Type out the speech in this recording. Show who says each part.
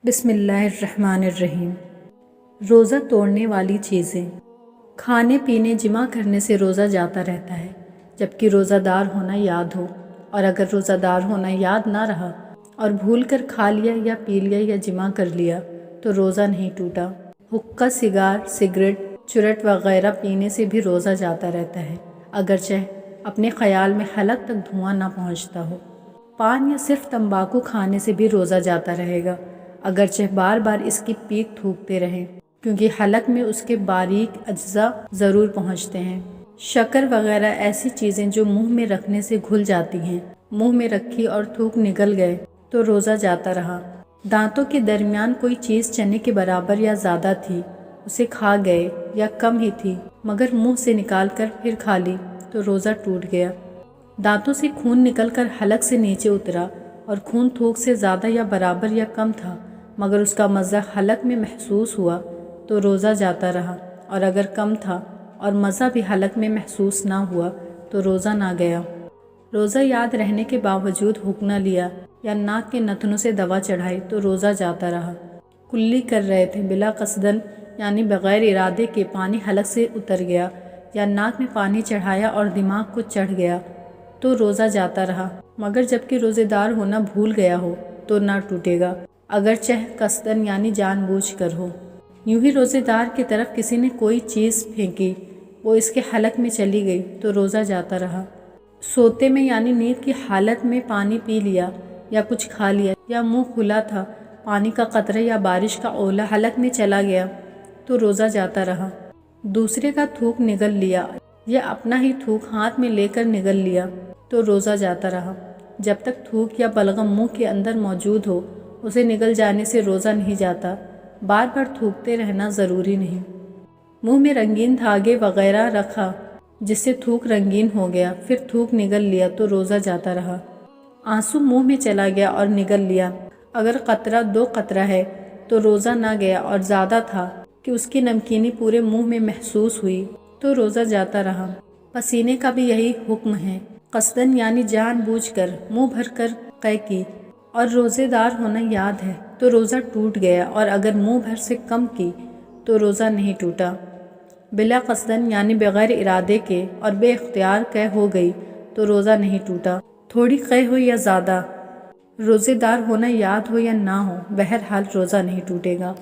Speaker 1: بسم اللہ الرحمن الرحیم۔ روزہ توڑنے والی چیزیں۔ کھانے پینے جمع کرنے سے روزہ جاتا رہتا ہے جبکہ روزہ دار ہونا یاد ہو، اور اگر روزہ دار ہونا یاد نہ رہا اور بھول کر کھا لیا یا پی لیا یا جمع کر لیا تو روزہ نہیں ٹوٹا۔ حقہ، سگریٹ، چرٹ وغیرہ پینے سے بھی روزہ جاتا رہتا ہے اگرچہ اپنے خیال میں حلق تک دھواں نہ پہنچتا ہو۔ پان یا صرف تمباکو کھانے سے بھی روزہ جاتا رہے گا اگرچہ بار بار اس کی پیک تھوکتے رہیں، کیونکہ حلق میں اس کے باریک اجزاء ضرور پہنچتے ہیں۔ شکر وغیرہ ایسی چیزیں جو منہ میں رکھنے سے گھل جاتی ہیں، منہ میں رکھی اور تھوک نکل گئے تو روزہ جاتا رہا۔ دانتوں کے درمیان کوئی چیز چنے کے برابر یا زیادہ تھی، اسے کھا گئے، یا کم ہی تھی مگر منہ سے نکال کر پھر کھا لی تو روزہ ٹوٹ گیا۔ دانتوں سے خون نکل کر حلق سے نیچے اترا اور خون تھوک سے زیادہ یا برابر یا کم تھا مگر اس کا مزہ حلق میں محسوس ہوا تو روزہ جاتا رہا، اور اگر کم تھا اور مزہ بھی حلق میں محسوس نہ ہوا تو روزہ نہ گیا۔ روزہ یاد رہنے کے باوجود حکم نہ لیا یا ناک کے نتنوں سے دوا چڑھائی تو روزہ جاتا رہا۔ کلی کر رہے تھے بلا قصدن یعنی بغیر ارادے کے پانی حلق سے اتر گیا، یا ناک میں پانی چڑھایا اور دماغ کو چڑھ گیا تو روزہ جاتا رہا مگر جبکہ روزے دار ہونا بھول گیا ہو تو نہ ٹوٹے گا اگرچہ قصدن یعنی جان بوجھ کر ہو۔ یوں ہی روزے دار کی طرف کسی نے کوئی چیز پھینکی، وہ اس کے حلق میں چلی گئی تو روزہ جاتا رہا۔ سوتے میں یعنی نیند کی حالت میں پانی پی لیا یا کچھ کھا لیا، یا منہ کھلا تھا، پانی کا قطرہ یا بارش کا اولا حلق میں چلا گیا تو روزہ جاتا رہا۔ دوسرے کا تھوک نگل لیا یا اپنا ہی تھوک ہاتھ میں لے کر نگل لیا تو روزہ جاتا رہا۔ جب تک تھوک یا بلغم منہ کے اندر موجود ہو اسے نگل جانے سے روزہ نہیں جاتا، بار بار تھوکتے رہنا ضروری نہیں۔ منہ میں رنگین دھاگے وغیرہ رکھا جس سے تھوک رنگین ہو گیا، پھر تھوک نگل لیا تو روزہ جاتا رہا۔ آنسو منہ میں چلا گیا اور نگل لیا، اگر قطرہ 2 قطرہ ہے تو روزہ نہ گیا، اور زیادہ تھا کہ اس کی نمکینی پورے منہ میں محسوس ہوئی تو روزہ جاتا رہا۔ پسینے کا بھی یہی حکم ہے، قصدن یعنی جان بوجھ کر منہ بھر کر قے کی اور روزے دار ہونا یاد ہے تو روزہ ٹوٹ گیا، اور اگر منہ بھر سے کم کی تو روزہ نہیں ٹوٹا۔ بلا قصدن یعنی بغیر ارادے کے اور بے اختیار قے ہو گئی تو روزہ نہیں ٹوٹا۔ تھوڑی قے ہو یا زیادہ، روزے دار ہونا یاد ہو یا نہ ہو، بہرحال روزہ نہیں ٹوٹے گا۔